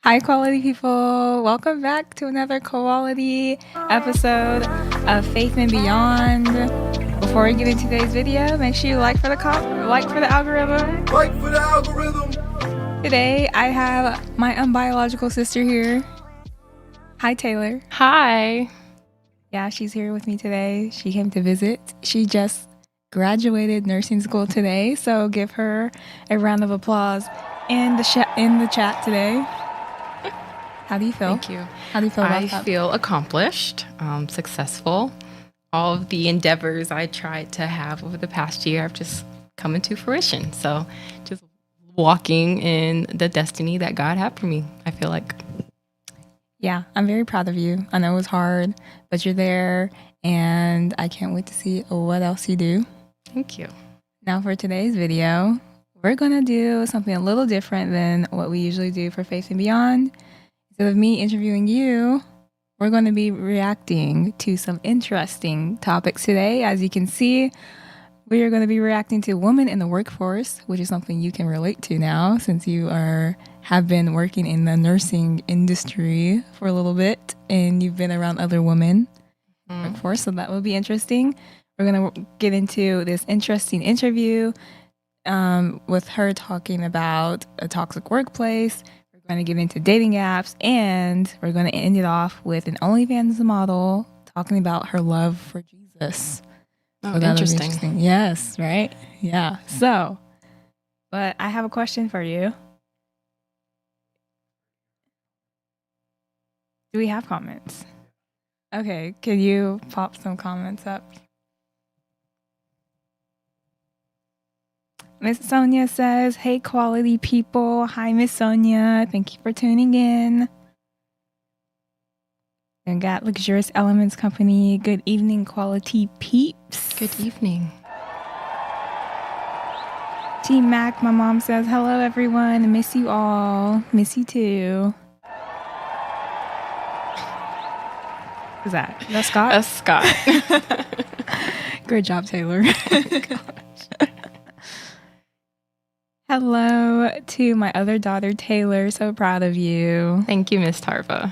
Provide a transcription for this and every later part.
Hi, quality people. Welcome back to another quality episode of Faith and Beyond. Before we get into today's video, make sure you like for the algorithm. Like for the algorithm. Today, I have my unbiological sister here. Hi, Taylor. Hi. Yeah, she's here with me today. She came to visit. She just graduated nursing school today, so give her a round of applause in the chat today. How do you feel? Thank you. How do you feel about I that? feel accomplished, successful. All of the endeavors I tried to have over the past year have just come into fruition. So just walking in the destiny that God had for me, I feel like. Yeah, I'm very proud of you. I know it was hard, but you're there, and I can't wait to see what else you do. Thank you. Now for today's video, we're going to do something a little different than what we usually do for Faith and Beyond. Instead of me interviewing you, we're going to be reacting to some interesting topics today. As you can see, we are going to be reacting to women in the workforce, which is something you can relate to now since you have been working in the nursing industry for a little bit and you've been around other women in the workforce. So that will be interesting. We're going to get into this interesting interview with her talking about a toxic workplace. We're going to get into dating apps, and we're going to end it off with an OnlyFans model talking about her love for Jesus. Oh, So interesting. Yes, right? Yeah. So, but I have a question for you. Do we have comments? Okay, can you pop some comments up? Miss Sonia says, hey, quality people. Hi, Miss Sonia. Thank you for tuning in. And got Luxurious Elements Company. Good evening, quality peeps. Good evening. Team Mac, my mom says, hello, everyone. Miss you all. Miss you too. Who's that? Is that Scott? That's Scott. Great job, Taylor. Hello to my other daughter, Taylor. So proud of you. Thank you, Miss Tarva.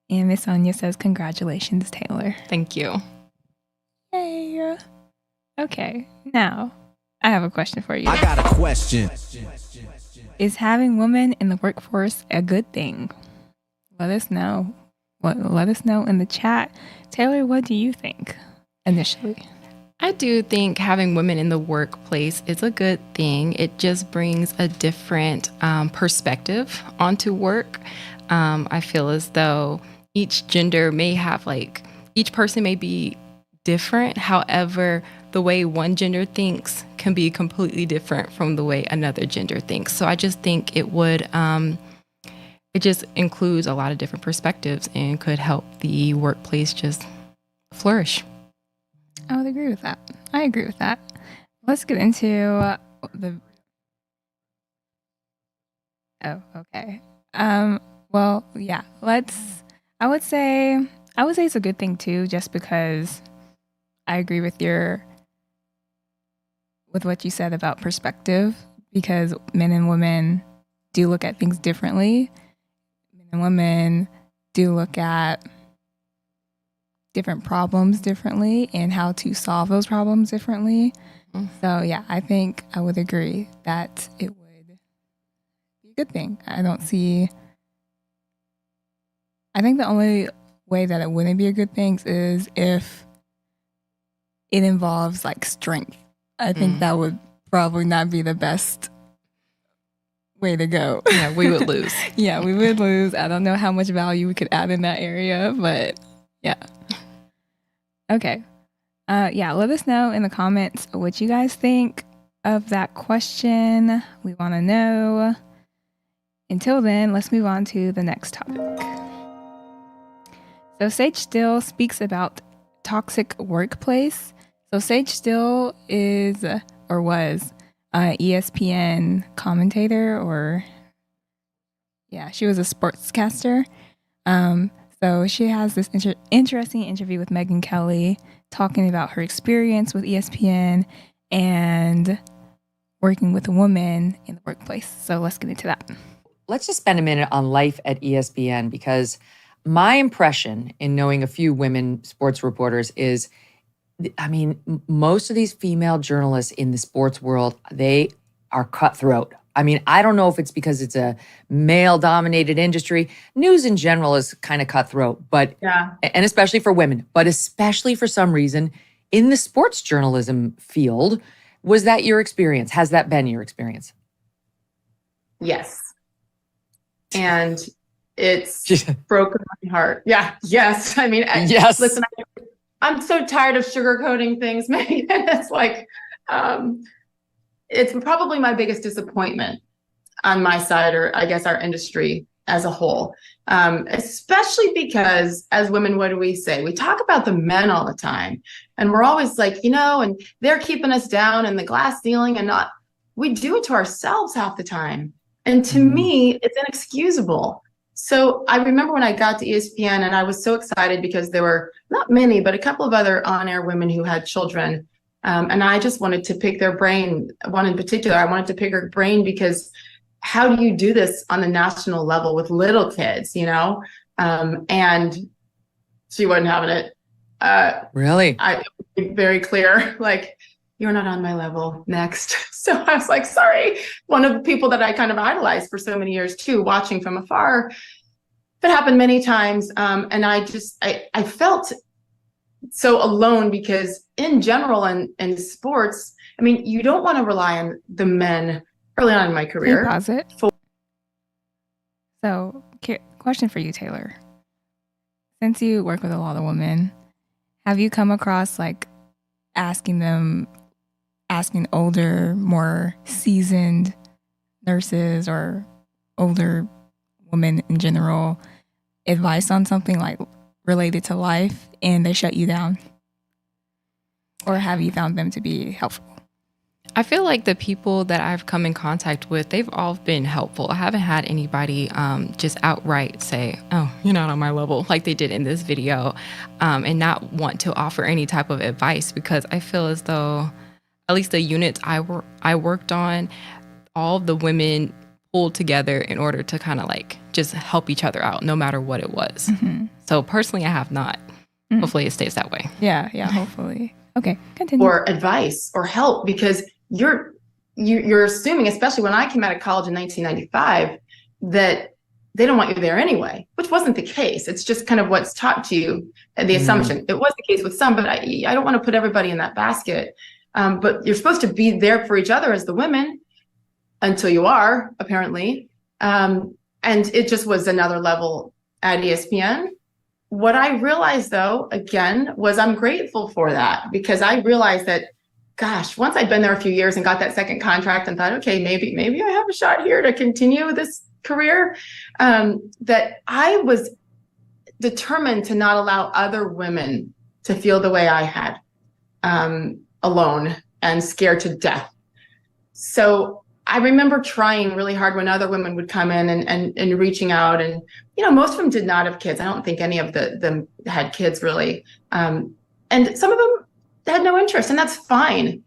And Miss Sonia says, congratulations, Taylor. Thank you. Yay. Okay, now I have a question for you. I got a question. Is having women in the workforce a good thing? Let us know. Let us know in the chat. Taylor, what do you think initially? I do think having women in the workplace is a good thing. It just brings a different perspective onto work. I feel as though each gender may have each person may be different. However, the way one gender thinks can be completely different from the way another gender thinks. So I just think it just includes a lot of different perspectives and could help the workplace just flourish. I would agree with that. I agree with that. Let's get into Oh, okay. Well, yeah. I would say it's a good thing too, just because I agree with what you said about perspective, because men and women do look at things differently. Men and women do look at different problems differently and how to solve those problems differently. So yeah, I think I would agree that it would be a good thing. I think the only way that it wouldn't be a good thing is if it involves strength. I think that would probably not be the best way to go. Yeah, we would lose. Yeah, we would lose. I don't know how much value we could add in that area, but yeah. Okay. Yeah, let us know in the comments what you guys think of that question. We want to know. Until then, let's move on to the next topic. So Sage Still speaks about toxic workplace. So Sage Still is or was an ESPN commentator, she was a sportscaster. So she has this interesting interview with Megyn Kelly talking about her experience with ESPN and working with a woman in the workplace. So let's get into that. let's just spend a minute on life at ESPN, because my impression in knowing a few women sports reporters is, I mean, most of these female journalists in the sports world, they are cutthroat. I mean, I don't know if it's because it's a male-dominated industry. News in general is kind of cutthroat, but Yeah. and especially for women, but especially for some reason in the sports journalism field. Was that your experience? Has that been your experience? Yes. And it's broken my heart. Yeah. Yes. I mean, Yes. listen, I'm so tired of sugarcoating things, Megan. It's like, it's probably my biggest disappointment on my side, or I guess our industry as a whole. Especially because as women, what do we say? We talk about the men all the time, and we're always like, and they're keeping us down and the glass ceiling, and we do it to ourselves half the time. And to me, it's inexcusable. So I remember when I got to ESPN, and I was so excited because there were not many, but a couple of other on-air women who had children. And I just wanted to pick their brain. One in particular, I wanted to pick her brain because how do you do this on the national level with little kids, And she wasn't having it. Really? I was very clear, like, you're not on my level, next. So I was like, sorry. One of the people that I kind of idolized for so many years too, watching from afar. That happened many times. And I felt so alone, because in general in sports, I mean, you don't want to rely on the men early on in my career. Pause it. So, question for you, Taylor. Since you work with a lot of women, have you come across like asking older, more seasoned nurses or older women in general advice on something like related to life, and they shut you down? Or have you found them to be helpful? I feel like the people that I've come in contact with, they've all been helpful. I haven't had anybody just outright say, oh, you're not on my level, like they did in this video, and not want to offer any type of advice, because I feel as though at least the units I worked on, all of the women pulled together in order to kind of like just help each other out, no matter what it was. Mm-hmm. So personally, I have not. Mm-hmm. Hopefully it stays that way. Yeah, hopefully. Okay, continue. Or advice or help, because you're assuming, especially when I came out of college in 1995, that they don't want you there anyway, which wasn't the case. It's just kind of what's taught to you, the assumption. It was the case with some, but I don't want to put everybody in that basket. But you're supposed to be there for each other as the women until you are, apparently. And it just was another level at ESPN. What I realized, though, again, was I'm grateful for that, because I realized that, gosh, once I'd been there a few years and got that second contract and thought, okay, maybe I have a shot here to continue this career, that I was determined to not allow other women to feel the way I had, alone and scared to death. So I remember trying really hard when other women would come in and reaching out, and most of them did not have kids. I don't think any of them had kids really, and some of them had no interest, and that's fine.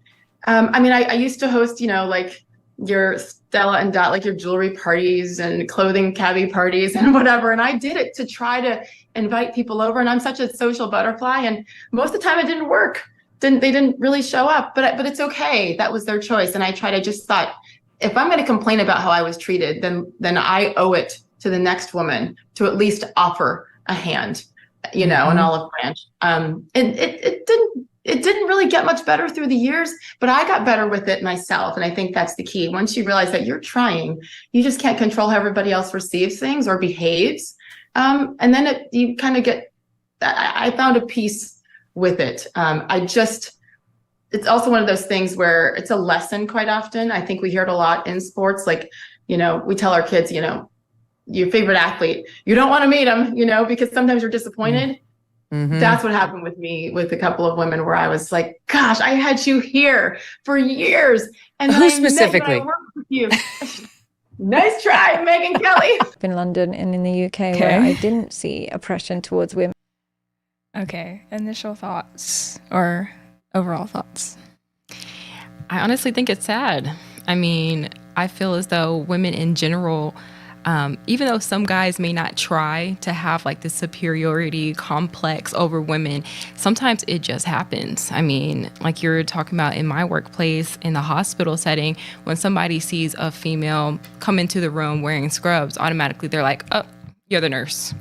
I mean, I used to host, like your Stella and Dot, like your jewelry parties and clothing cabbie parties and whatever, and I did it to try to invite people over. And I'm such a social butterfly, and most of the time it didn't work. They didn't really show up, but it's okay. That was their choice, and I just thought, if I'm going to complain about how I was treated, then I owe it to the next woman to at least offer a hand, an olive branch. And it didn't really get much better through the years, but I got better with it myself. And I think that's the key. Once you realize that you're trying, you just can't control how everybody else receives things or behaves. And then you kind of get, I found a peace with it. It's also one of those things where it's a lesson quite often. I think we hear it a lot in sports. Like, we tell our kids, your favorite athlete, you don't want to meet them, because sometimes you're disappointed. Mm-hmm. That's what happened with me with a couple of women, where I was like, gosh, I had you here for years. And who specifically? I worked with you. Nice try, Megan Kelly. In London and in the UK, where I didn't see oppression towards women. Okay, initial thoughts or overall thoughts? I honestly think it's sad. I mean, I feel as though women in general, Even though some guys may not try to have like this superiority complex over women, sometimes it just happens. I mean, like you're talking about in my workplace, in the hospital setting, when somebody sees a female come into the room wearing scrubs, automatically they're like, oh, you're the nurse,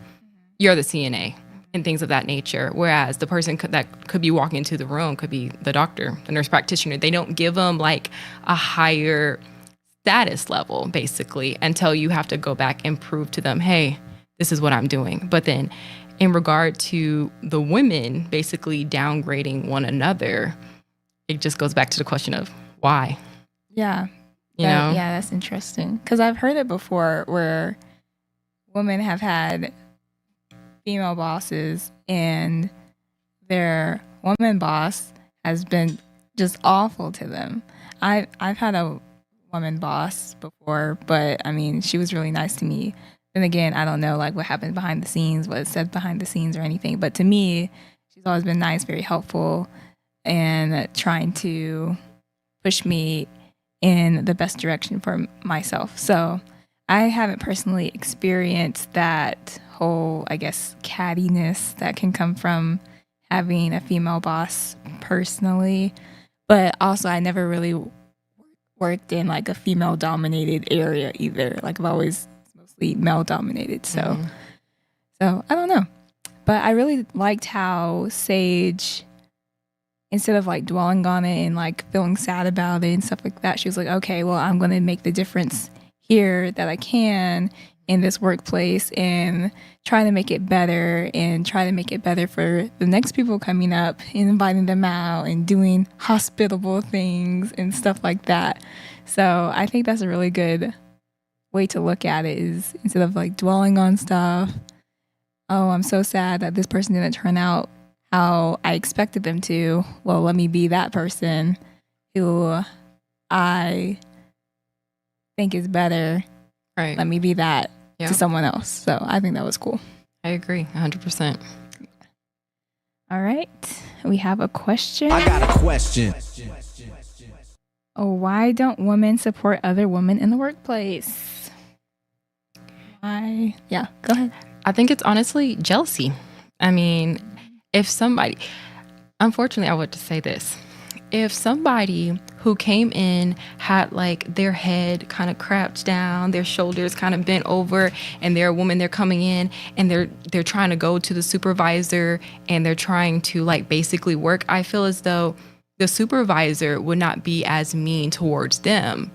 you're the CNA, and things of that nature. Whereas the person that could be walking into the room could be the doctor, the nurse practitioner. They don't give them like a higher status level, basically, until you have to go back and prove to them, hey, this is what I'm doing. But then in regard to the women basically downgrading one another, it just goes back to the question of why. Yeah. You know? Yeah, that's interesting. Because I've heard it before where women have had female bosses and their woman boss has been just awful to them. I've had a woman boss before, but I mean, she was really nice to me. Then again, I don't know like what happened behind the scenes, what is said behind the scenes or anything. But to me, she's always been nice, very helpful, and trying to push me in the best direction for myself. So I haven't personally experienced that whole, I guess, cattiness that can come from having a female boss personally. But also, I never really worked in like a female dominated area either. Like I've always mostly male dominated. So I don't know. But I really liked how Sage, instead of like dwelling on it and like feeling sad about it and stuff like that, she was like, okay, well, I'm going to make the difference here that I can in this workplace and try to make it better and try to make it better for the next people coming up and inviting them out and doing hospitable things and stuff like that. So I think that's a really good way to look at it, is instead of like dwelling on stuff, oh, I'm so sad that this person didn't turn out how I expected them to. Well, let me be that person who I think is better. Right. Let me be that to someone else. So I think that was cool. I agree 100%. All right. We have a question. I got a question. Oh, why don't women support other women in the workplace? Why? Yeah, go ahead. I think it's honestly jealousy. I mean, if somebody, unfortunately, I would just say this. If somebody who came in had like their head kind of crouched down, their shoulders kind of bent over, and they're a woman, they're coming in and they're trying to go to the supervisor and they're trying to like basically work, I feel as though the supervisor would not be as mean towards them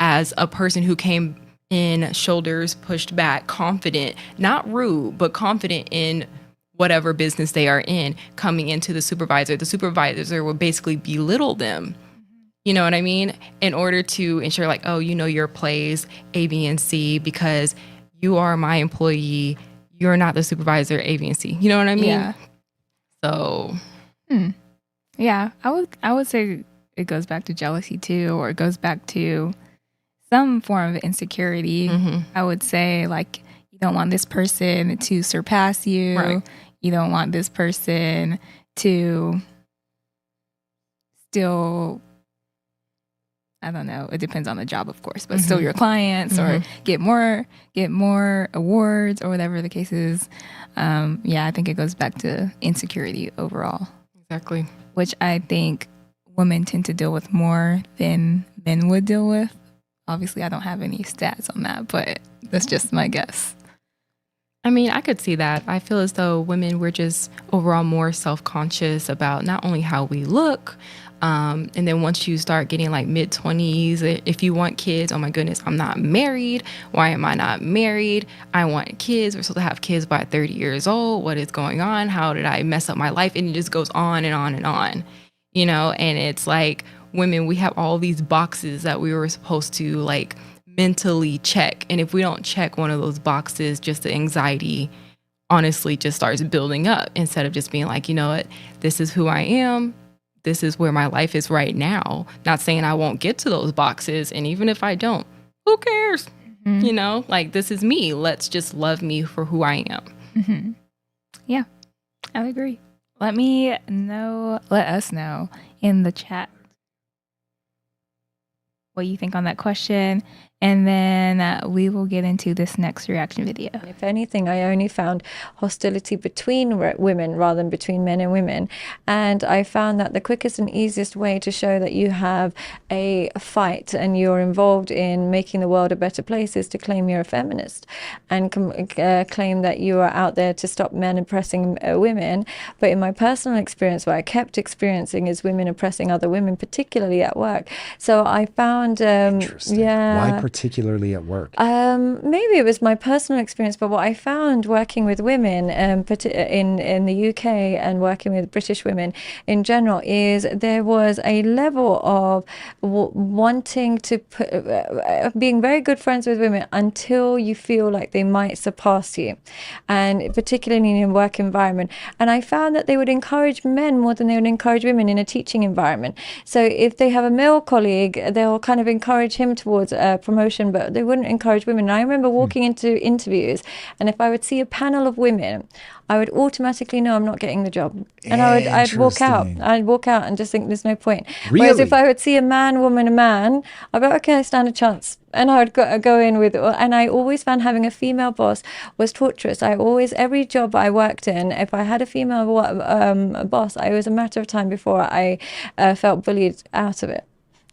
as a person who came in shoulders pushed back, confident, not rude, but confident in whatever business they are in, coming into the supervisor will basically belittle them. You know what I mean? In order to ensure like, oh, you know your place, A, B, and C, because you are my employee. You're not the supervisor, A, B, and C. You know what I mean? Yeah. So. Yeah, I would say it goes back to jealousy too, or it goes back to some form of insecurity. I would say like, you don't want this person to surpass you. Right. You don't want this person to still, I don't know, it depends on the job, of course, but still your clients or get more awards or whatever the case is. Yeah, I think it goes back to insecurity overall. Exactly. Which I think women tend to deal with more than men would deal with. Obviously, I don't have any stats on that, but that's just my guess. I mean, I could see that. I feel as though women, we're just overall more self-conscious about not only how we look, and then once you start getting like mid-20s, if you want kids, oh my goodness, I'm not married. Why am I not married? I want kids. We're supposed to have kids by 30 years old. What is going on? How did I mess up my life? And it just goes on and on and on, you know? And it's like women, we have all these boxes that we were supposed to like mentally check. And if we don't check one of those boxes, just the anxiety honestly just starts building up instead of just being like, you know what, this is who I am. This is where my life is right now. Not saying I won't get to those boxes. And even if I don't, who cares? You know, like this is me. Let's just love me for who I am. Yeah, I agree. Let us know in the chat what you think on that question. And then we will get into this next reaction video. If anything, I only found hostility between women rather than between men and women. And I found that the quickest and easiest way to show that you have a fight and you're involved in making the world a better place is to claim you're a feminist and claim that you are out there to stop men oppressing women. But in my personal experience, what I kept experiencing is women oppressing other women, particularly at work. So I found, Interesting. yeah. Why particularly at work? Maybe it was my personal experience, but what I found working with women in the UK and working with British women in general is there was a level of wanting to being very good friends with women until you feel like they might surpass you, and particularly in a work environment. And I found that they would encourage men more than they would encourage women in a teaching environment. So if they have a male colleague, they'll kind of encourage him towards promotion, but they wouldn't encourage women. And I remember walking into interviews, and if I would see a panel of women, I would automatically know I'm not getting the job, and I'd walk out. I'd walk out and just think there's no point. Really? Whereas if I would see a man, woman, a man, I'd be like, okay, I stand a chance, and I would go in with. And I always found having a female boss was torturous. Every job I worked in, if I had a female boss, it was a matter of time before I felt bullied out of it.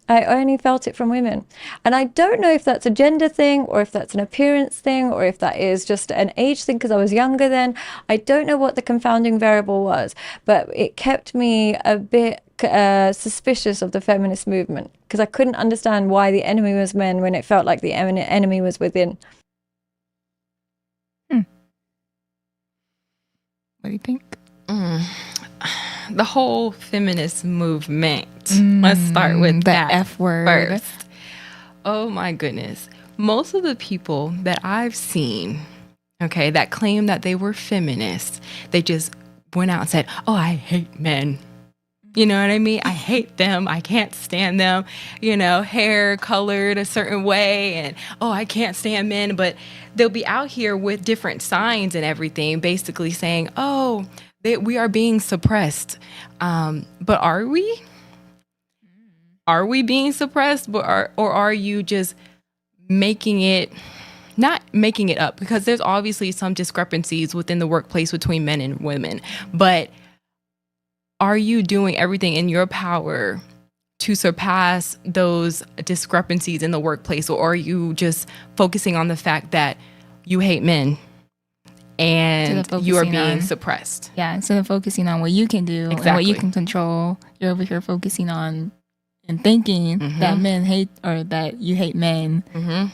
I only felt it from women. And I don't know if that's a gender thing or if that's an appearance thing or if that is just an age thing because I was younger then. I don't know what the confounding variable was, but it kept me a bit suspicious of the feminist movement because I couldn't understand why the enemy was men when it felt like the enemy was within. What do you think? The whole feminist movement. Let's start with the that F word first. Oh my goodness. Most of the people that I've seen, okay, that claim that they were feminists, they just went out and said, oh, I hate men. You know what I mean? I hate them. I can't stand them. Hair colored a certain way. And, oh, I can't stand men. But they'll be out here with different signs and everything, basically saying, oh, we are being suppressed. But are we? Are we being suppressed? Or are you just not making it up? Because there's obviously some discrepancies within the workplace between men and women. But are you doing everything in your power to surpass those discrepancies in the workplace? Or are you just focusing on the fact that you hate men and you are being suppressed? Yeah, instead of focusing on what you can do and what you can control, you're over here focusing on and thinking that men hate or that you hate men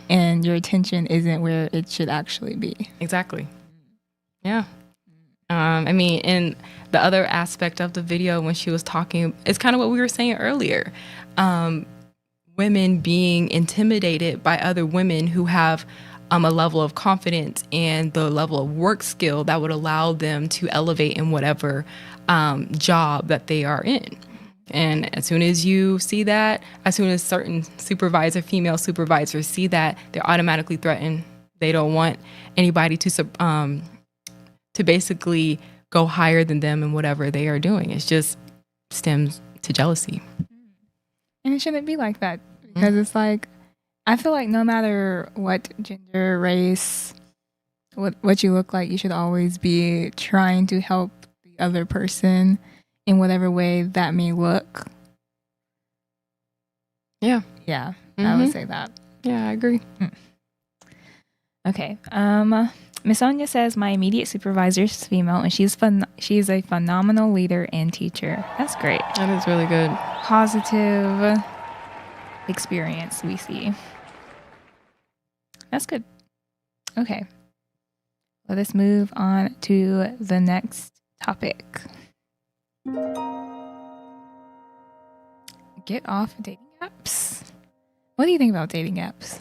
and your attention isn't where it should actually be. Exactly. Yeah. And the other aspect of the video when she was talking, it's kind of what we were saying earlier. Women being intimidated by other women who have a level of confidence and the level of work skill that would allow them to elevate in whatever job that they are in. And as soon as you see that, as soon as certain female supervisors see that, they're automatically threatened. They don't want anybody to basically go higher than them in whatever they are doing. It just stems to jealousy. And it shouldn't be like that because it's like, I feel like no matter what gender, race, what you look like, you should always be trying to help the other person in whatever way that may look. Yeah. I would say that. Yeah, I agree. Okay. Miss Sonia says my immediate supervisor is female and she's a phenomenal leader and teacher. That's great. That is really good. Positive experience we see. That's good. Okay. Let us move on to the next topic. Get off dating apps. What do you think about dating apps?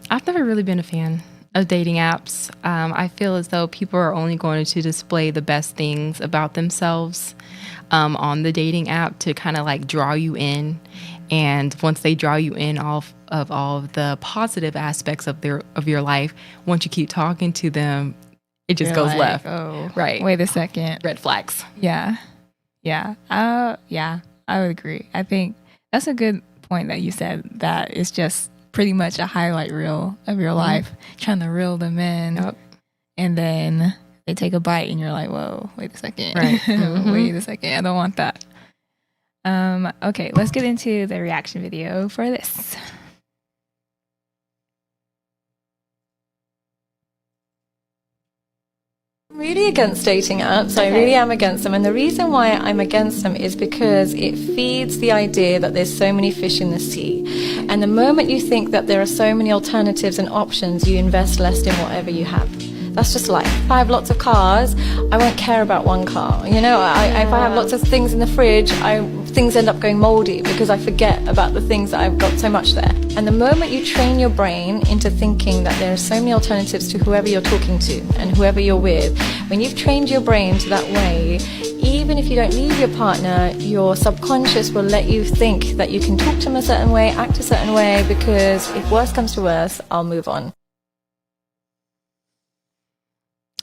I've never really been a fan of dating apps. I feel as though people are only going to display the best things about themselves on the dating app to kind of like draw you in. And once they draw you in off of all of the positive aspects of your life, once you keep talking to them, it just goes like, left. Oh, right. Wait a second. Red flags. Yeah. I would agree. I think that's a good point that you said that is just pretty much a highlight reel of your life, trying to reel them in. Yep. And then they take a bite and you're like, whoa, wait a second. Right. Wait a second. I don't want that. Okay, let's get into the reaction video for this. I'm really against dating apps. I really am against them. And the reason why I'm against them is because it feeds the idea that there's so many fish in the sea. And the moment you think that there are so many alternatives and options, you invest less in whatever you have. That's just life. If I have lots of cars, I won't care about one car. You know, if I have lots of things in the fridge, things end up going moldy because I forget about the things that I've got so much there. And the moment you train your brain into thinking that there are so many alternatives to whoever you're talking to and whoever you're with, when you've trained your brain to that way, even if you don't leave your partner, your subconscious will let you think that you can talk to them a certain way, act a certain way, because if worse comes to worse, I'll move on.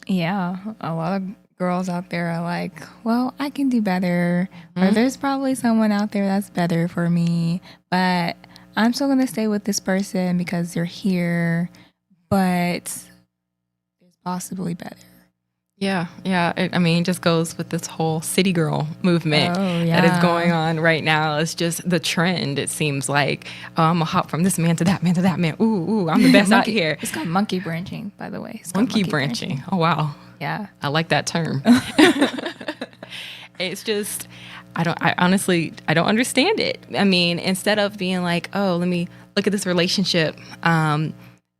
Yeah, a lot of girls out there are like, well, I can do better. Or there's probably someone out there that's better for me, but I'm still going to stay with this person because they're here, but there's possibly better. Yeah. I mean, it just goes with this whole city girl movement yeah. that is going on right now. It's just the trend. It seems like, oh, I'm going to hop from this man to that man to that man. Ooh, I'm the best out here. It's called monkey branching, by the way. Monkey branching. Oh, wow. Yeah. I like that term. It's just, I honestly don't understand it. I mean, instead of being like, oh, let me look at this relationship.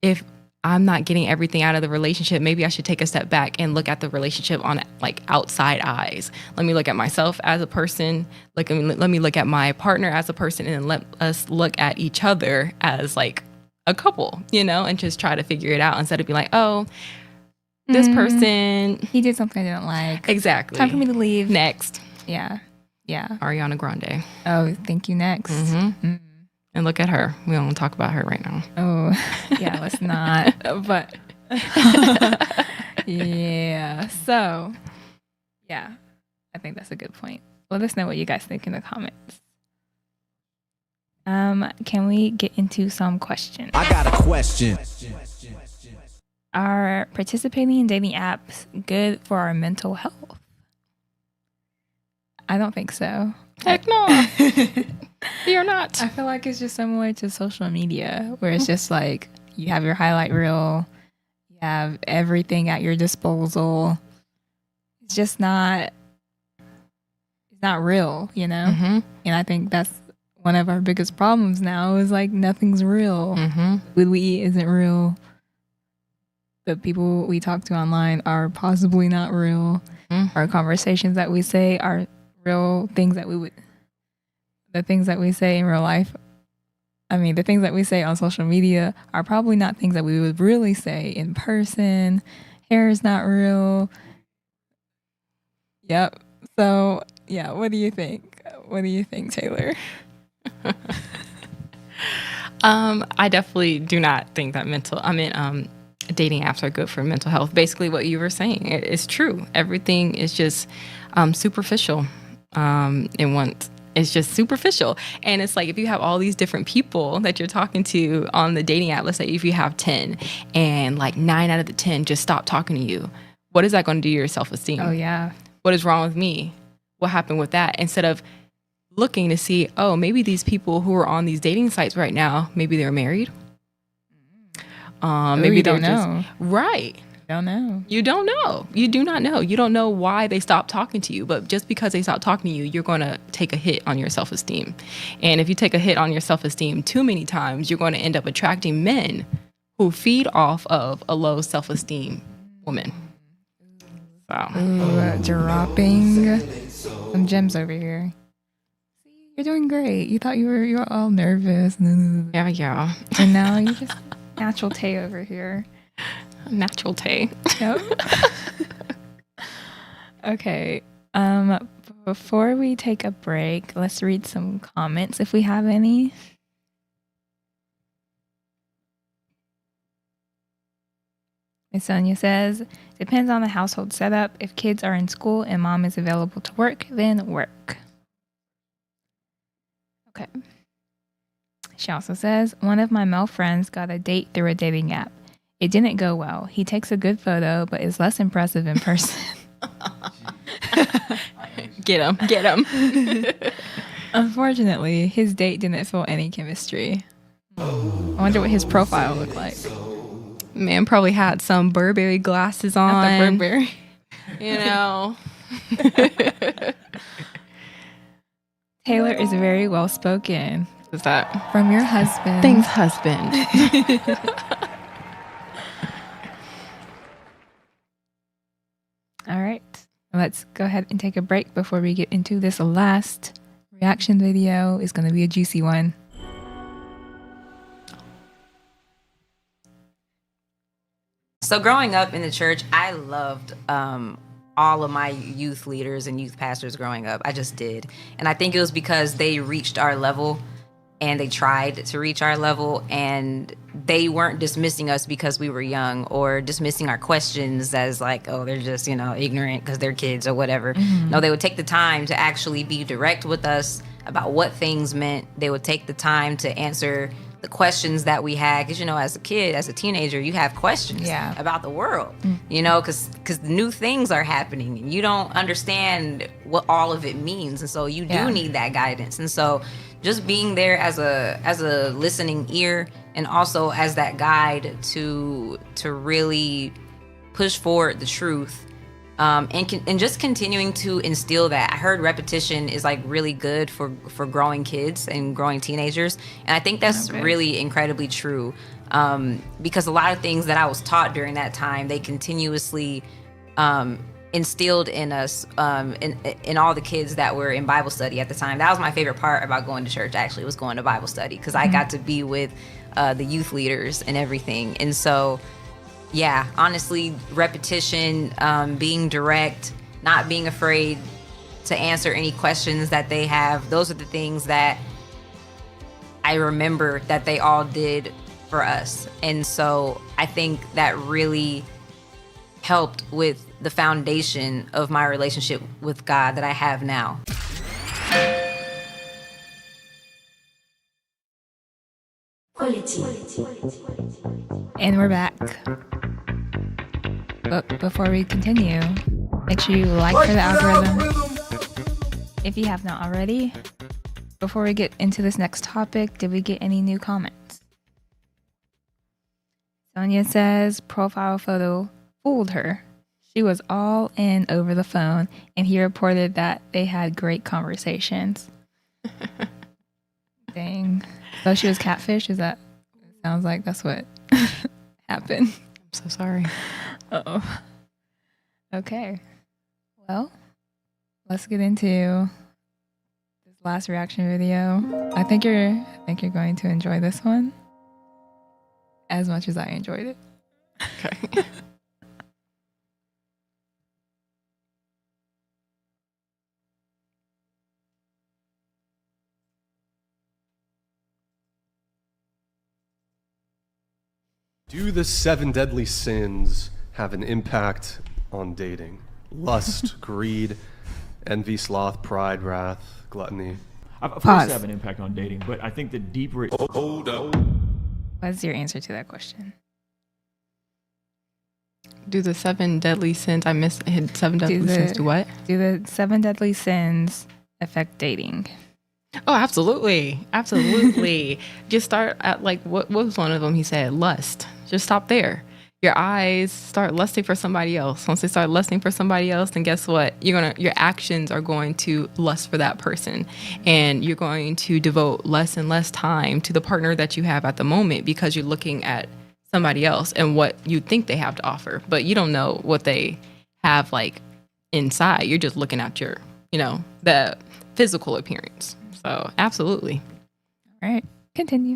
If I'm not getting everything out of the relationship, maybe I should take a step back and look at the relationship on like outside eyes. Let me look at myself as a person. Let me look at my partner as a person, and let us look at each other as like a couple, you know, and just try to figure it out instead of being like, oh, this person, he did something I didn't like. Exactly. Time for me to leave. Next. Yeah. Ariana Grande. Oh, thank you. Next. And look at her. We don't want to talk about her right now. Oh, yeah, let's not. But yeah. So, yeah, I think that's a good point. Let us know what you guys think in the comments. Can we get into some questions? I got a question. Are participating in dating apps good for our mental health? I don't think so. Heck no. You're not. I feel like it's just similar to social media, where it's just like you have your highlight reel, you have everything at your disposal. It's just it's not real, you know? And I think that's one of our biggest problems now is like nothing's real. Food we eat isn't real. The people we talk to online are possibly not real. Our conversations that we say are real things that the things that we say in real life. I mean, the things that we say on social media are probably not things that we would really say in person. Hair is not real. Yep. So, yeah, what do you think? What do you think, Taylor? I definitely do not think that dating apps are good for mental health. Basically what you were saying, it's true. Everything is just superficial. It's just superficial. And it's like if you have all these different people that you're talking to on the dating app, let's say if you have 10 and like 9 out of the 10 just stop talking to you, what is that going to do to your self-esteem? Oh, yeah. What is wrong with me? What happened with that? Instead of looking to see, oh, maybe these people who are on these dating sites right now, maybe they're married. Maybe you they're don't know. Right. Don't know. You don't know. You do not know. You don't know why they stopped talking to you. But just because they stopped talking to you, you're going to take a hit on your self-esteem. And if you take a hit on your self-esteem too many times, you're going to end up attracting men who feed off of a low self-esteem woman. So. Dropping some gems over here. See, you're doing great. You thought you were all nervous. Yeah. And now you just natural Tay over here. Natural Tay. Yep. Okay. Before we take a break, let's read some comments if we have any. Miss Sonia says, depends on the household setup. If kids are in school and mom is available to work, then work. Okay. She also says, one of my male friends got a date through a dating app. It didn't go well. He takes a good photo, but is less impressive in person. Get him. Unfortunately, his date didn't feel any chemistry. I wonder what his profile looked like. Man probably had some Burberry glasses on. Not the Burberry. You know. Taylor is very well spoken. What's that? From your husband. Thanks, husband. All right. Let's go ahead and take a break before we get into this last reaction video. It's going to be a juicy one. So growing up in the church, I loved all of my youth leaders and youth pastors growing up. I just did. And I think it was because they reached our level and they tried to reach our level, and they weren't dismissing us because we were young or dismissing our questions as like, oh, they're just, ignorant because they're kids or whatever. Mm-hmm. No, they would take the time to actually be direct with us about what things meant. They would take the time to answer the questions that we had, because as a kid, as a teenager, you have questions about the world, because new things are happening and you don't understand what all of it means, and so you do need that guidance. And so just being there as a listening ear, and also as that guide to really push forward the truth, and just continuing to instill that. I heard repetition is like really good for growing kids and growing teenagers, and I think that's really incredibly true, because a lot of things that I was taught during that time, they continuously instilled in us, in all the kids that were in Bible study at the time. That was my favorite part about going to church, actually, was going to Bible study, because I got to be with the youth leaders and everything. And so yeah, honestly, repetition, being direct, not being afraid to answer any questions that they have. Those are the things that I remember that they all did for us. And so I think that really helped with the foundation of my relationship with God that I have now. And we're back. But before we continue, make sure you like for the algorithm if you have not already. Before we get into this next topic, did we get any new comments? Sonia says profile photo fooled her. She was all in over the phone, and he reported that they had great conversations. Dang. So she was catfish? Sounds like that's what happened. I'm so sorry. Uh-oh. Okay. Well, let's get into this last reaction video. I think you're going to enjoy this one as much as I enjoyed it. Okay. Do the 7 deadly sins have an impact on dating? Lust, greed, envy, sloth, pride, wrath, gluttony. Of course, they have an impact on dating, but I think the deeper it... Hold up. What's your answer to that question? Do the 7 deadly sins, I missed 7 deadly sins, do what? Do the 7 deadly sins affect dating? Oh, absolutely. Absolutely. Just start at what was one of them? He said lust. Just stop there. Your eyes start lusting for somebody else. Once they start lusting for somebody else, then guess what? Your actions are going to lust for that person, and you're going to devote less and less time to the partner that you have at the moment, because you're looking at somebody else and what you think they have to offer, but you don't know what they have inside. You're just looking at your, the physical appearance. So absolutely. All right, continue.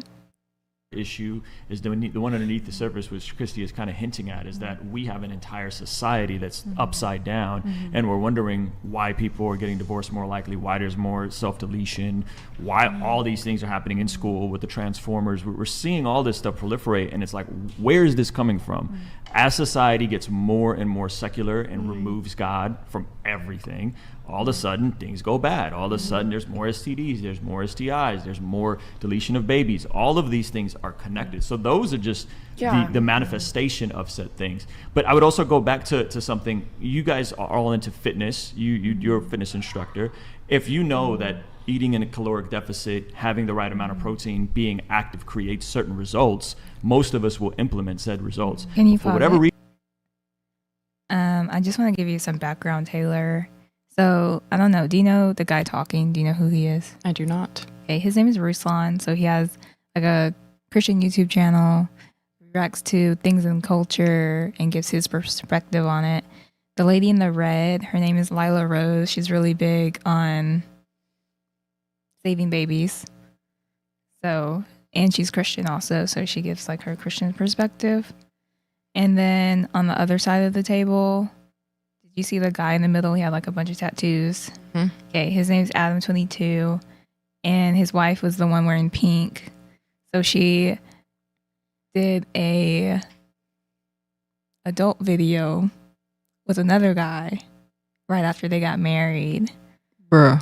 Issue is the one underneath the surface, which Christy is kind of hinting at, is that we have an entire society that's upside down, and we're wondering why people are getting divorced more likely, why there's more self-deletion, why all these things are happening in school with the transformers. We're seeing all this stuff proliferate, and it's like, where is this coming from? As society gets more and more secular and removes God from everything, all of a sudden things go bad. All of a sudden there's more STDs, there's more STIs, there's more deletion of babies. All of these things are connected. So those are just the manifestation of said things. But I would also go back to something. You guys are all into fitness. You're a fitness instructor. If you know that eating in a caloric deficit, having the right amount of protein, being active creates certain results, most of us will implement said results. Can you for whatever reason? I just want to give you some background, Taylor. So I don't know. Do you know the guy talking? Do you know who he is? I do not. Okay, his name is Ruslan. So he has like a Christian YouTube channel, reacts to things in culture and gives his perspective on it. The lady in the red, her name is Lila Rose. She's really big on saving babies. So, and she's Christian also, so she gives like her Christian perspective. And then on the other side of the table, did you see the guy in the middle? He had like a bunch of tattoos. Mm-hmm. Okay, his name's Adam22, and his wife was the one wearing pink. So she did a adult video with another guy right after they got married. Bruh.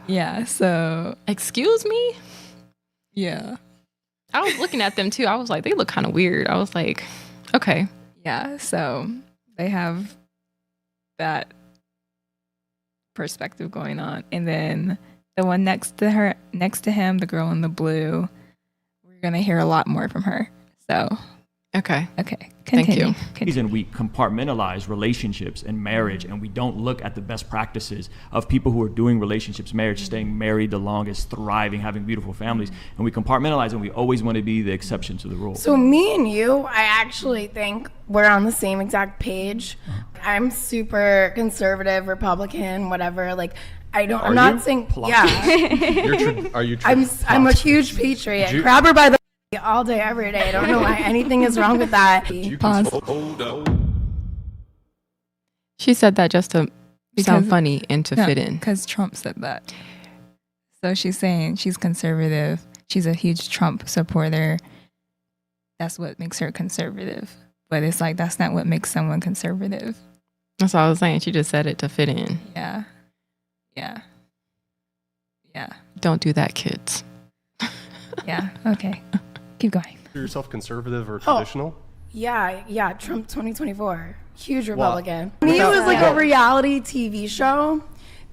Yeah, so Excuse me? yeah. I was looking at them too. I was like, they look kind of weird. I was like, okay. Yeah, so they have that perspective going on. And then the one next to him, the girl in the blue, we're going to hear a lot more from her. So, Okay. continue. Thank you. Reason we compartmentalize relationships and marriage, and we don't look at the best practices of people who are doing relationships, marriage, staying married the longest, thriving, having beautiful families, and we compartmentalize, and we always want to be the exception to the rule. So me and you, I actually think we're on the same exact page. I'm super conservative, Republican, whatever. Like, I'm not saying, yeah. Are you? I'm a huge patriot. Grab her by the all day, every day. I don't know why anything is wrong with that. Pause. She said that just to sound funny and to fit in. Because Trump said that. So she's saying she's conservative. She's a huge Trump supporter. That's what makes her conservative. But it's like, that's not what makes someone conservative. That's all I was saying. She just said it to fit in. Yeah. Don't do that, kids. Yeah. Okay. Keep going. Consider yourself conservative or traditional? Yeah, Trump 2024. Huge Well, Republican. Me, it was like a reality TV show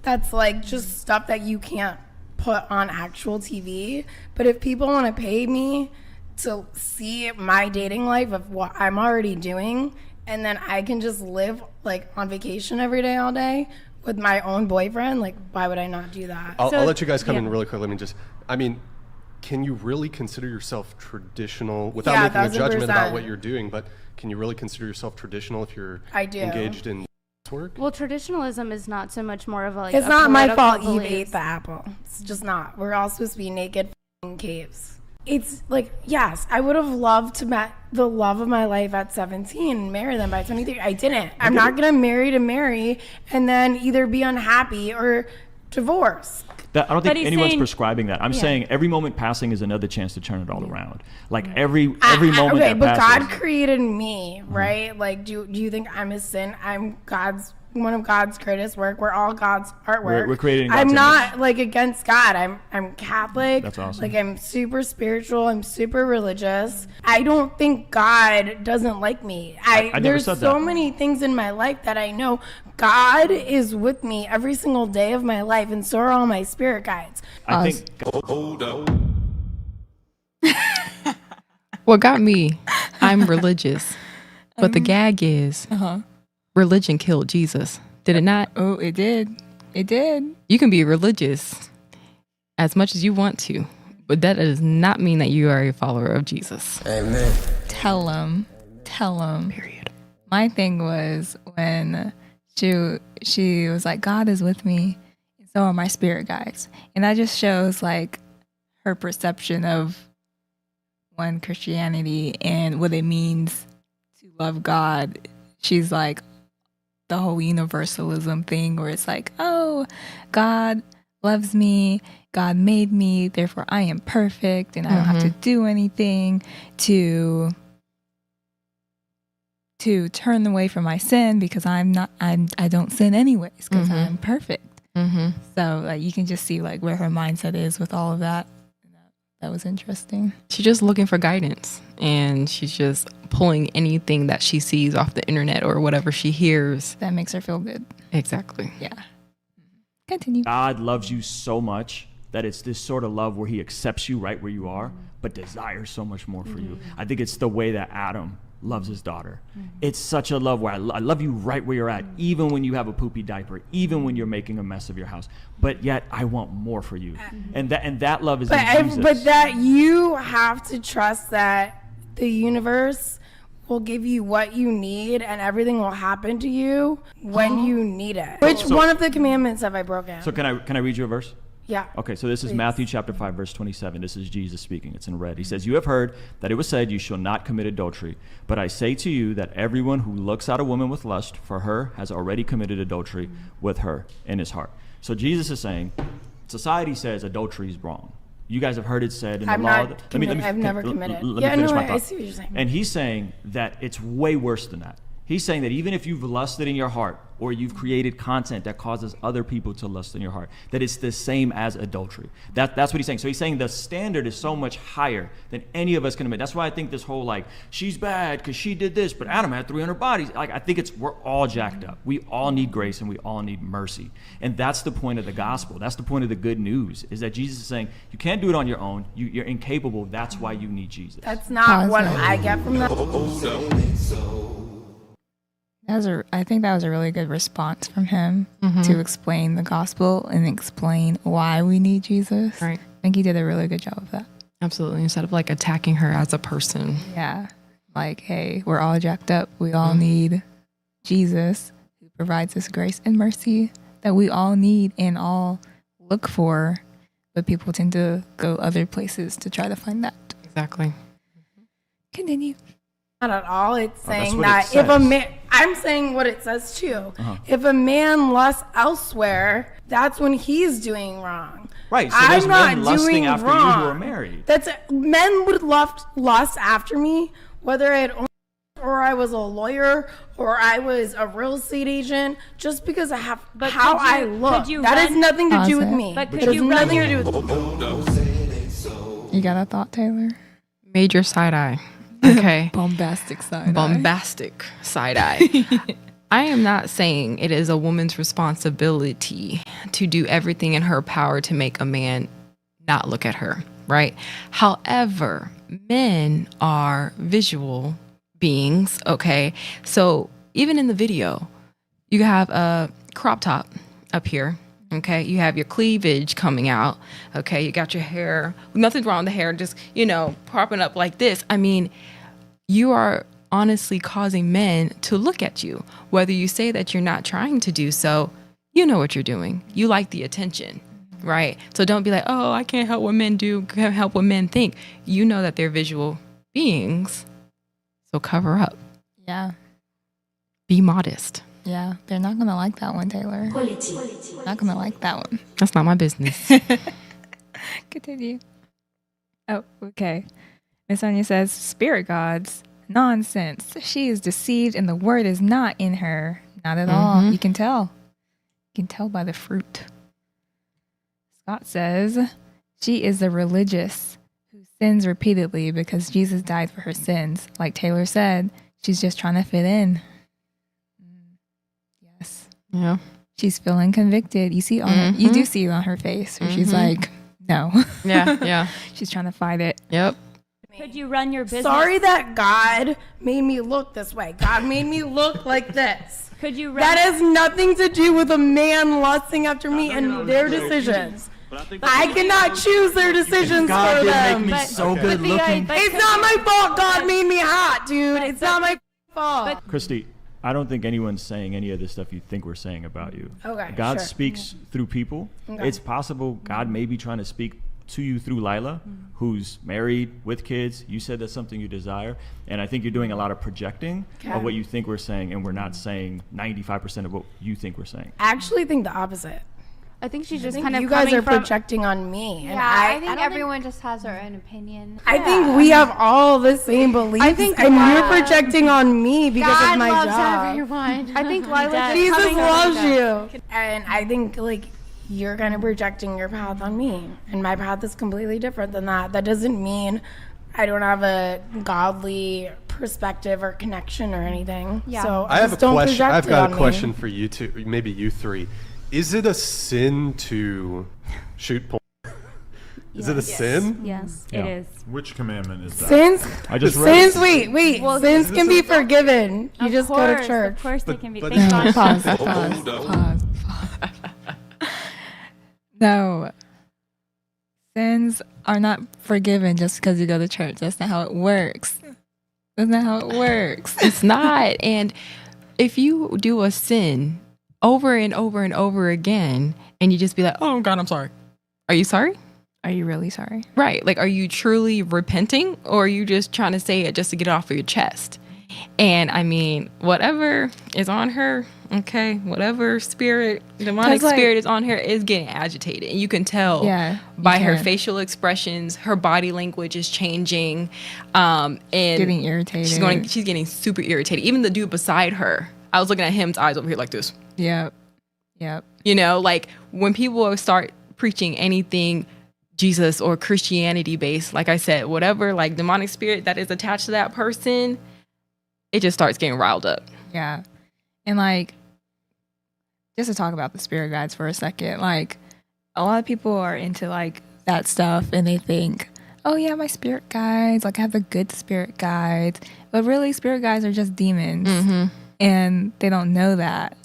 that's like just stuff that you can't put on actual TV. But if people want to pay me to see my dating life of what I'm already doing, and then I can just live like on vacation every day, all day with my own boyfriend, like why would I not do that? I'll let you guys come in really quick. Let me just, can you really consider yourself traditional without making a judgment about what you're doing, but can you really consider yourself traditional if you're engaged in work? Well, traditionalism is not so much more of a like. It's not my fault Eve ate the apple. It's just not. We're all supposed to be naked in caves. It's like, yes, I would have loved to meet the love of my life at 17 and marry them by 23. I didn't. I'm not going to marry and then either be unhappy or divorce. I don't think anyone's prescribing that. I'm saying every moment passing is another chance to turn it all around. Like every moment okay, that but passes. God created me, right? Like, do you think I'm a sin? I'm one of God's greatest work. We're all God's artwork. We're creating God's I'm not image. like against God. I'm Catholic. That's awesome. Like, I'm super spiritual. I'm super religious. I don't think God doesn't like me. I never there's said so that. many things in my life that I know God is with me every single day of my life, and so are all my spirit guides. I think What got me, I'm religious. But the gag is religion killed Jesus. Did it not? Oh, it did. It did. You can be religious as much as you want to, but that does not mean that you are a follower of Jesus. Amen. Tell him. Period. My thing was when she was like, God is with me, and so are my spirit guides. And that just shows like her perception of Christianity and what it means to love God. She's like the whole universalism thing where it's like, oh, God loves me, God made me, therefore I am perfect and I don't have to do anything to to turn away from my sin because I don't sin anyways because I'm perfect. So like you can just see like where her mindset is with all of that. That was interesting. She's just looking for guidance, and she's just pulling anything that she sees off the internet or whatever she hears. That makes her feel good. Exactly. Yeah. Continue. God loves you so much that it's this sort of love where he accepts you right where you are, but desires so much more for you. I think it's the way that Adam loves his daughter. It's such a love where I love you right where you're at, even when you have a poopy diaper, even when you're making a mess of your house. But yet I want more for you. And that love is in Jesus. But that you have to trust that the universe will give you what you need and everything will happen to you when you need it. Which one of the commandments have I broken? So can I read you a verse? Yeah. Okay, so this is Matthew chapter 5, verse 27. This is Jesus speaking. It's in red. He says, "You have heard that it was said, you shall not commit adultery. But I say to you that everyone who looks at a woman with lust for her has already committed adultery with her in his heart." So Jesus is saying, society says adultery is wrong. You guys have heard it said in the law. I've never committed. Let me finish my thought. I see what you're saying. And he's saying that it's way worse than that. He's saying that even if you've lusted in your heart or you've created content that causes other people to lust in your heart, that it's the same as adultery. That's what he's saying. So he's saying the standard is so much higher than any of us can admit. That's why I think this whole like, she's bad because she did this, but Adam had 300 bodies. Like I think we're all jacked up. We all need grace and we all need mercy. And that's the point of the gospel. That's the point of the good news, is that Jesus is saying you can't do it on your own. You're incapable. That's why you need Jesus. That's not what I get from that. I think that was a really good response from him to explain the gospel and explain why we need Jesus. Right. I think he did a really good job of that. Absolutely. Instead of like attacking her as a person. Yeah. Like, hey, we're all jacked up. We all need Jesus, who provides us grace and mercy that we all need and all look for. But people tend to go other places to try to find that. Exactly. Continue. Not at all. It's saying that if a man, I'm saying what it says too. If a man lusts elsewhere, that's when he's doing wrong. Right. So I'm not men lusting doing after wrong. you who are married. Men would lust after me, whether I had owned or I was a lawyer or I was a real estate agent, just because of how I look. That has nothing to do with me. But It has nothing to do with me. You got a thought, Taylor? Major side eye. Okay. Bombastic side Bombastic side eye. I am not saying it is a woman's responsibility to do everything in her power to make a man not look at her, right? However, men are visual beings, okay? So even in the video, you have a crop top up here. Okay, you have your cleavage coming out. Okay, you got your hair. Nothing wrong with the hair, just, propping up like this. I mean, you are honestly causing men to look at you. Whether you say that you're not trying to do so, you know what you're doing. You like the attention, right? So don't be like, oh, I can't help what men do, can't help what men think. You know that they're visual beings, so cover up. Yeah. Be modest. Yeah, they're not going to like that one, Taylor. Not going to like that one. That's not my business. Continue. Oh, okay. Miss Anya says, spirit gods, nonsense. She is deceived and the word is not in her. Not at all. You can tell. You can tell by the fruit. Scott says, she is the religious who sins repeatedly because Jesus died for her sins. Like Taylor said, she's just trying to fit in. Yes. Yeah. She's feeling convicted. You see on you do see it on her face where she's like, no. Yeah. She's trying to fight it. Yep. Could you run your business? Sorry that God made me look this way. God made me look like this. Could you run? That has nothing to do with a man lusting after me and their decisions. I cannot choose their decisions God for did them. make me so good looking. It's not my fault God made me hot, dude. It's not my fault. Christy, I don't think anyone's saying any of the stuff you think we're saying about you. Okay, God sure. speaks through people. Okay. It's possible God may be trying to speak to you through Lila, who's married with kids. You said that's something you desire. And I think you're doing a lot of projecting of what you think we're saying, and we're not saying 95% of what you think we're saying. I actually think the opposite. I think she's just I think kind of you guys coming are from, projecting on me. And I think everyone just has their own opinion. I think we have all the same beliefs. I think and Lila- you're projecting on me because God of my loves job. everyone. I think Lila just Jesus coming loves from- you. And I think like you're kind of projecting your path on me. And my path is completely different than that. That doesn't mean I don't have a godly perspective or connection or anything. Yeah. So I have a don't question. project I've it got on a me. question for you two, maybe you three. Is it a sin to shoot porn? Is it a sin? Yes, Yeah. it is. Which commandment is that? Sins, I just read sins. it. Wait. Well, Sins can be forgiven. You just go to church. Of course, they can be. But- Thank No, God. pause. No. Sins are not forgiven just because you go to church. That's not how it works. That's not how it works. It's not. And if you do a sin over and over and over again, and you just be like, oh God, I'm sorry. Are you sorry? Are you really sorry? Right. Like, are you truly repenting, or are you just trying to say it just to get it off of your chest? And I mean, whatever is on her, okay, whatever demonic 'Cause, like- spirit is on her is getting agitated. And you can tell Yeah, you by her can. facial expressions, her body language is changing. And Getting irritated. she's getting super irritated. Even the dude beside her, I was looking at him's eyes over here like this. Yep. You know, like when people start preaching anything Jesus or Christianity based, like I said, whatever like demonic spirit that is attached to that person, it just starts getting riled up. Yeah. And like, just to talk about the spirit guides for a second, like a lot of people are into like that stuff and they think, oh yeah, my spirit guides, like I have the good spirit guides. But really, spirit guides are just demons. And they don't know that.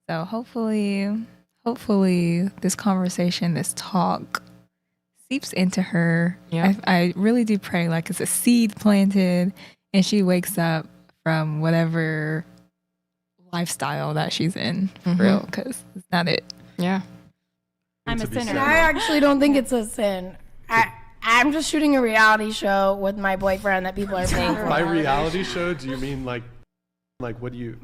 So hopefully this conversation, this talk seeps into her. Yeah. I really do pray like it's a seed planted and she wakes up from whatever lifestyle that she's in for real, because it's not it. Yeah. I'm a sinner. And I actually don't think it's a sin. I'm just shooting a reality show with my boyfriend that people are paying for. By reality show, do you mean like what do you?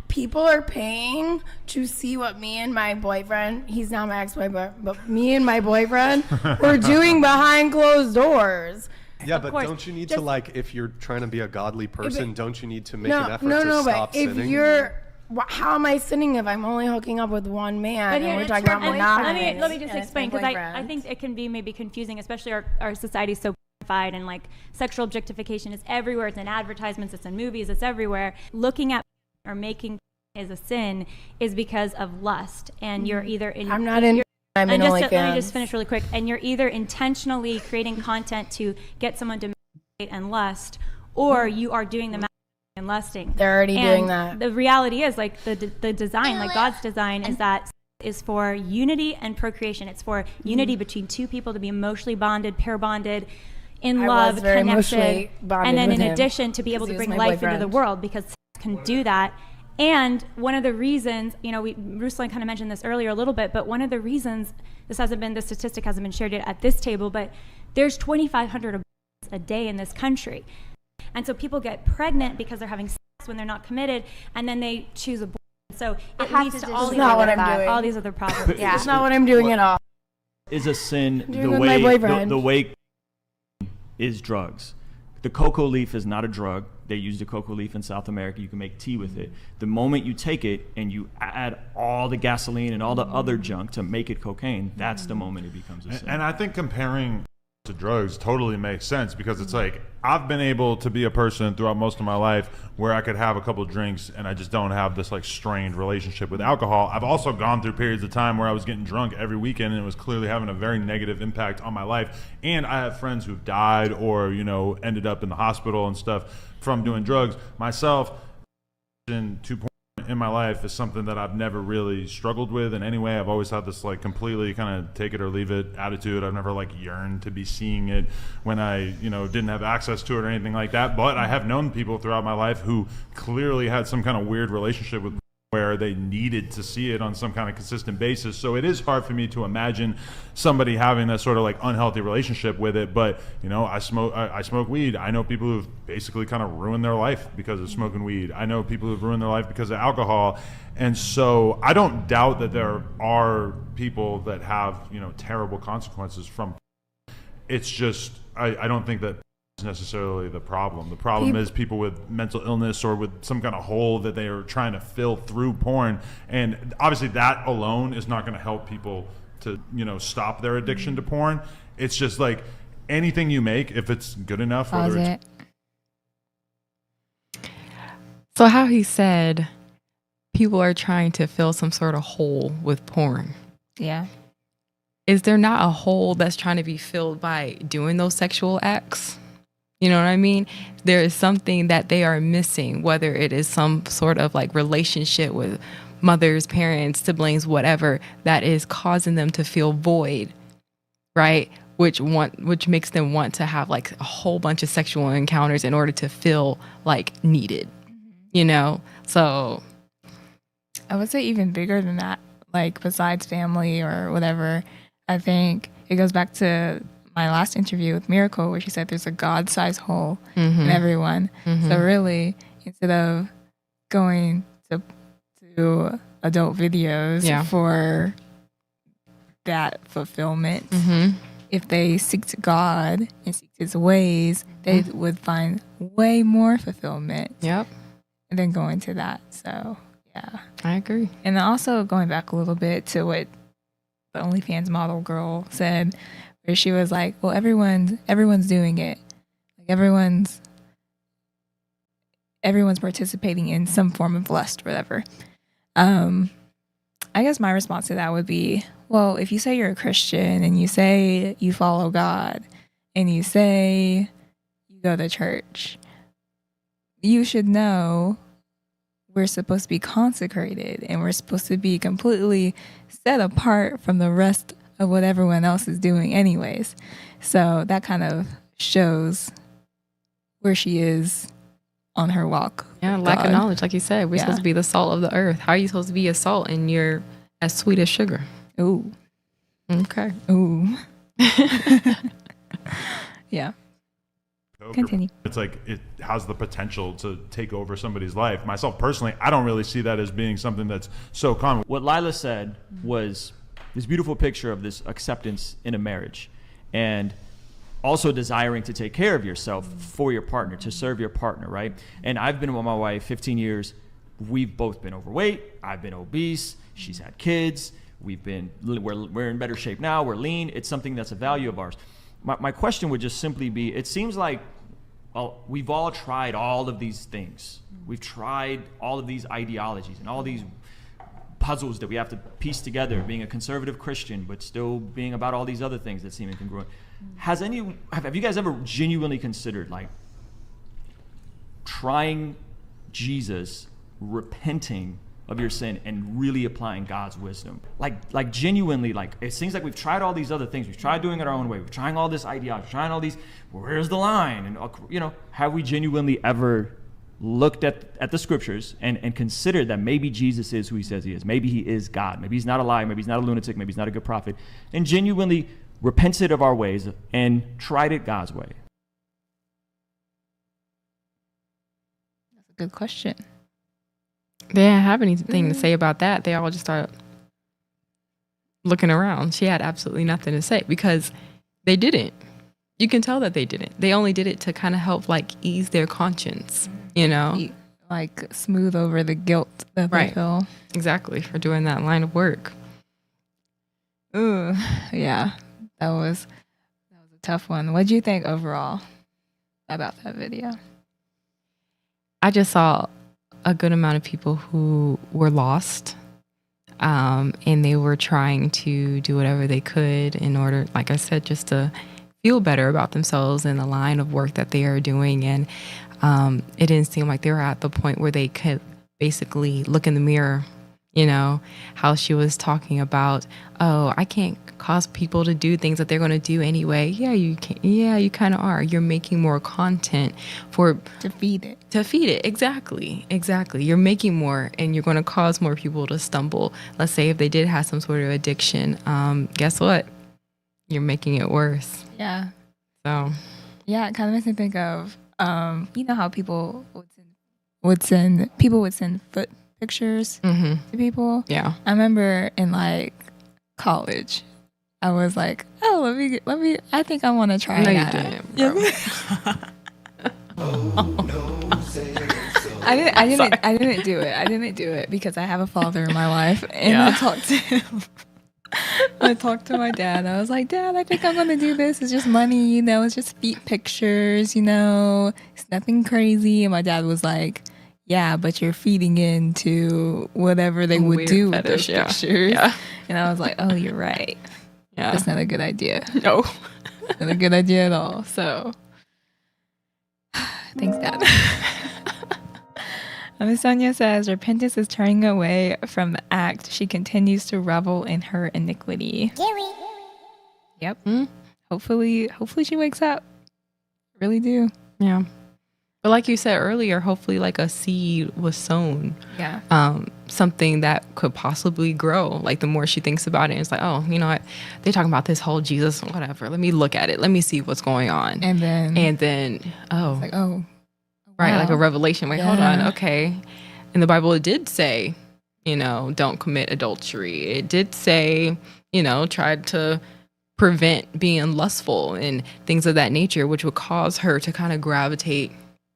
People are paying to see what me and my boyfriend, he's not my ex-boyfriend, but me and my boyfriend were doing behind closed doors. Yeah, but course. don't you need to like, if you're trying to be a godly person, don't you need to make No, an effort no, to no, stop but if sinning? you're, how am I sinning if I'm only hooking up with one man But and here, we're it's talking true. about And monogamy? let me just and it's explain, my because I boyfriend. think it can be maybe confusing, especially our society's so and like sexual objectification is everywhere. It's in advertisements, it's in movies, it's everywhere. Looking at or making is a sin is because of lust, and you're either in. I'm not in. I'm in Let me OnlyFans. just finish really quick. And you're either intentionally creating content to get someone to masturbate and lust, or you are doing the masturbating and lusting. They're already And doing that. The reality is, like the design, like God's design, is for unity and procreation. It's for unity between two people to be emotionally bonded, pair bonded, in I love, was very connected, emotionally bonded and then with in him addition to be able to because he was bring my life into the boyfriend. world, because sex can do that. And one of the reasons, Ruslan kind of mentioned this earlier a little bit, but one of the reasons the statistic hasn't been shared yet at this table, but there's 2,500 abortions a day in this country. And so people get pregnant because they're having sex when they're not committed, and then they choose abortion. So it leads to all these other problems. Yeah, it's not what I'm doing at all. Is a sin doing the with my way boyfriend. the way is drugs. The cocoa leaf is not a drug. They use the cocoa leaf in South America. You can make tea with it. The moment you take it and you add all the gasoline and all the other junk to make it cocaine, that's the moment it becomes a sin. And I think comparing to drugs totally makes sense, because it's like I've been able to be a person throughout most of my life where I could have a couple drinks and I just don't have this like strained relationship with alcohol. I've also gone through periods of time where I was getting drunk every weekend and it was clearly having a very negative impact on my life. And I have friends who've died or, ended up in the hospital and stuff from doing drugs. Myself, in 2 points in my life is something that I've never really struggled with in any way. I've always had this like completely kind of take it or leave it attitude. I've never like yearned to be seeing it when I, didn't have access to it or anything like that. But I have known people throughout my life who clearly had some kind of weird relationship with, where they needed to see it on some kind of consistent basis. So it is hard for me to imagine somebody having that sort of like unhealthy relationship with it. But you know, I smoke weed. I know people who've basically kind of ruined their life because of smoking weed. I know people who've ruined their life because of alcohol. And so I don't doubt that there are people that have, you know, terrible consequences from. It's just I don't think that is necessarily the problem. The problem is people with mental illness or with some kind of hole that they are trying to fill through porn. And obviously that alone is not going to help people to, you know, stop their addiction to porn. It's just like anything you make, if it's good enough, whether it's So how he said people are trying to fill some sort of hole with porn. Yeah. Is there not a hole that's trying to be filled by doing those sexual acts? You know what I mean? There is something that they are missing, whether it is some sort of like relationship with mothers, parents, siblings, whatever, that is causing them to feel void, right? Which makes them want to have like a whole bunch of sexual encounters in order to feel like needed, you know? So I would say even bigger than that, like besides family or whatever. I think it goes back to my last interview with Miracle, where she said there's a God-sized hole in everyone. So really, instead of going to adult videos for that fulfillment, if they seek to God and seek His ways, they would find way more fulfillment. Yep. And then going to that. So yeah, I agree. And then also going back a little bit to what the OnlyFans model girl said, where she was like, well, everyone's doing it. Like everyone's participating in some form of lust or whatever. I guess my response to that would be, well, if you say you're a Christian and you say you follow God and you say you go to church, you should know we're supposed to be consecrated and we're supposed to be completely set apart from the rest of what everyone else is doing anyways. So that kind of shows where she is on her walk. Yeah, lack of knowledge, like you said. We're supposed to be the salt of the earth. How are you supposed to be a salt and you're as sweet as sugar? Ooh. Okay. Ooh. Yeah. Continue. It's like it has the potential to take over somebody's life. Myself personally, I don't really see that as being something that's so common. What Lila said was this beautiful picture of this acceptance in a marriage and also desiring to take care of yourself for your partner, to serve your partner, right? And I've been with my wife 15 years. We've both been overweight. I've been obese. She's had kids. We're in better shape now. We're lean. It's something that's a value of ours. My question would just simply be, it seems like we've all tried all of these things. We've tried all of these ideologies and all these puzzles that we have to piece together, being a conservative Christian, but still being about all these other things that seem incongruent. Have you guys ever genuinely considered like trying Jesus, repenting of your sin and really applying God's wisdom? Like genuinely, like it seems like we've tried all these other things. We've tried doing it our own way. We're trying all this ideology, trying all these, where's the line? And you know, have we genuinely ever looked at the scriptures and considered that maybe Jesus is who he says he is? Maybe he is God. Maybe he's not a liar. Maybe he's not a lunatic. Maybe he's not a good prophet. And genuinely repented of our ways and tried it God's way. That's a good question. They didn't have anything to say about that. They all just started looking around. She had absolutely nothing to say because they didn't. You can tell that they didn't. They only did it to kind of help like ease their conscience, you know? Like smooth over the guilt that they feel. Exactly, for doing that line of work. Ooh, yeah. That was a tough one. What do you think overall about that video? I just saw a good amount of people who were lost, and they were trying to do whatever they could in order, like I said, just to feel better about themselves and the line of work that they are doing. And it didn't seem like they were at the point where they could basically look in the mirror, You know, how she was talking about, oh, I can't cause people to do things that they're going to do anyway. Yeah, you can. Yeah, you kind of are. You're making more content to feed it. To feed it. Exactly. You're making more, and you're going to cause more people to stumble. Let's say if they did have some sort of addiction, guess what? You're making it worse. Yeah. So. Yeah, it kind of makes me think of, you know how people would send foot pictures to people. Yeah. I remember in like college, I was like, oh, let me. I think I want to try that. You didn't, bro. I didn't do it. I didn't do it because I have a father in my life, and I talked to him. I talked to my dad. I was like, Dad, I think I'm going to do this. It's just money, you know. It's just feet pictures, you know. It's nothing crazy. And my dad was like, yeah, but you're feeding into whatever they would do with those pictures. Yeah. And I was like, oh, you're right. Yeah. That's not a good idea. No. Not a good idea at all. So, thanks, Dad. Miss Sonia says, repentance is turning away from the act. She continues to revel in her iniquity. Gary. Yep. Hopefully she wakes up. Really do. Yeah. But like you said earlier, hopefully like a seed was sown. Yeah. Something that could possibly grow. Like the more she thinks about it, it's like, oh, you know what? They're talking about this whole Jesus, whatever. Let me look at it. Let me see what's going on. And then oh. It's like, oh. Right, Wow. like a revelation. Wait, hold on. Okay. In the Bible, it did say, you know, don't commit adultery. It did say, you know, try to prevent being lustful and things of that nature, which would cause her to kind of gravitate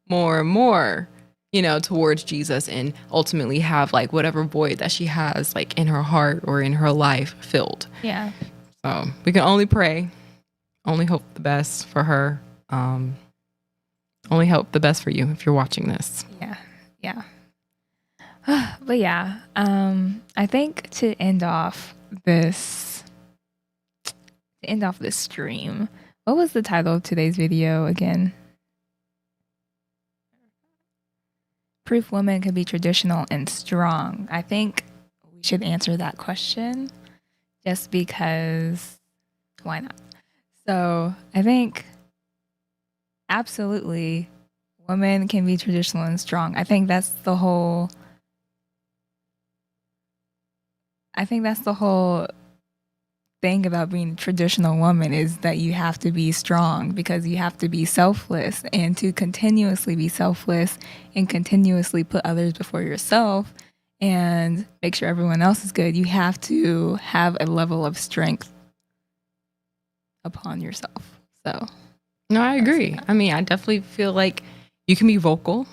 more and more, you know, towards Jesus and ultimately have like whatever void that she has like in her heart or in her life filled. Yeah. So we can only pray, only hope the best for her. Only hope the best for you if you're watching this. Yeah. But yeah, I think to end off this stream, what was the title of today's video again? Proof women can be traditional and strong. I think we should answer that question just because why not? So I think absolutely women can be traditional and strong. I think that's the whole thing about being a traditional woman is that you have to be strong because you have to be selfless, and to continuously be selfless and continuously put others before yourself and make sure everyone else is good, you have to have a level of strength upon yourself. So no, I agree. I mean, I definitely feel like you can be vocal.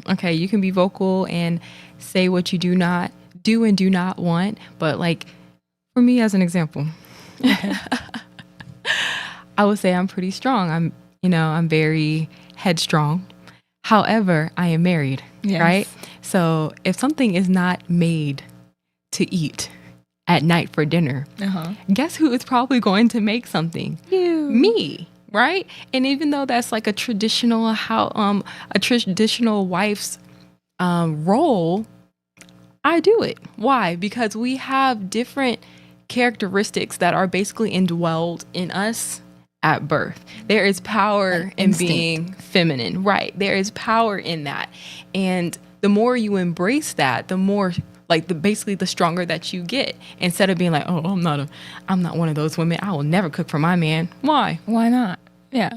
Okay, you can be vocal and say what you do not do and do not want. But like for me as an example, I would say I'm pretty strong. I'm very headstrong. However, I am married, right? So if something is not made to eat at night for dinner, guess who is probably going to make something? You. Me. Right. And even though that's like a traditional wife's role, I do it. Why? Because we have different characteristics that are basically indwelled in us at birth. There is power in being feminine. Right. There is power in that. And the more you embrace that, the more basically the stronger that you get, instead of being like, oh, I'm not one of those women. I will never cook for my man. Why? Why not? Yeah.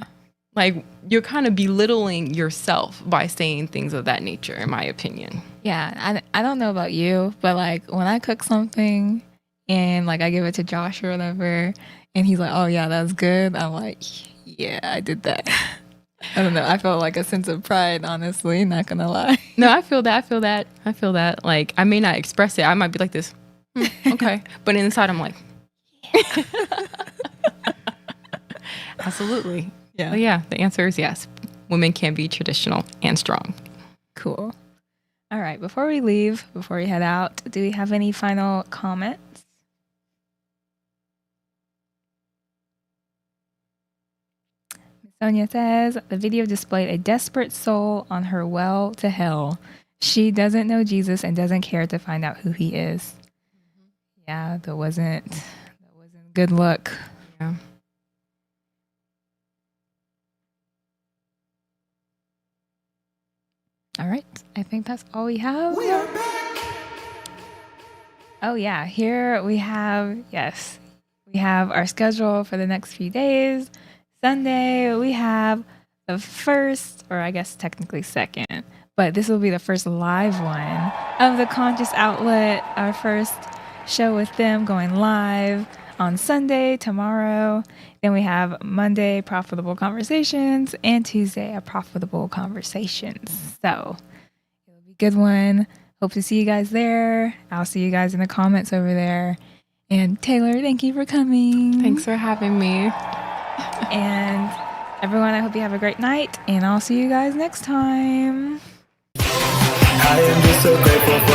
Like you're kind of belittling yourself by saying things of that nature, in my opinion. Yeah. I don't know about you, but like when I cook something and like I give it to Josh or whatever, and he's like, oh yeah, that's good. I'm like, yeah, I did that. I don't know. I felt like a sense of pride, honestly, not gonna lie. No, I feel that. Like I may not express it. I might be like this. Okay. But inside I'm like, yeah. Absolutely. Yeah. But yeah, the answer is yes. Women can be traditional and strong. Cool. All right. Before we head out, do we have any final comments? Sonia says, the video displayed a desperate soul on her well to hell. She doesn't know Jesus and doesn't care to find out who he is. Yeah, that wasn't good luck. Yeah. All right, I think that's all we have. We are back. Oh yeah, here we have, yes, we have our schedule for the next few days. Sunday, we have the first, or I guess technically second, but this will be the first live one of the Conscious Outlet, our first show with them going live on Sunday, tomorrow. Then we have Monday, Profitable Conversations, and Tuesday, a Profitable Conversations. So it'll be a good one. Hope to see you guys there. I'll see you guys in the comments over there. And Taylor, thank you for coming. Thanks for having me. And everyone, I hope you have a great night, and I'll see you guys next time. I am just so grateful for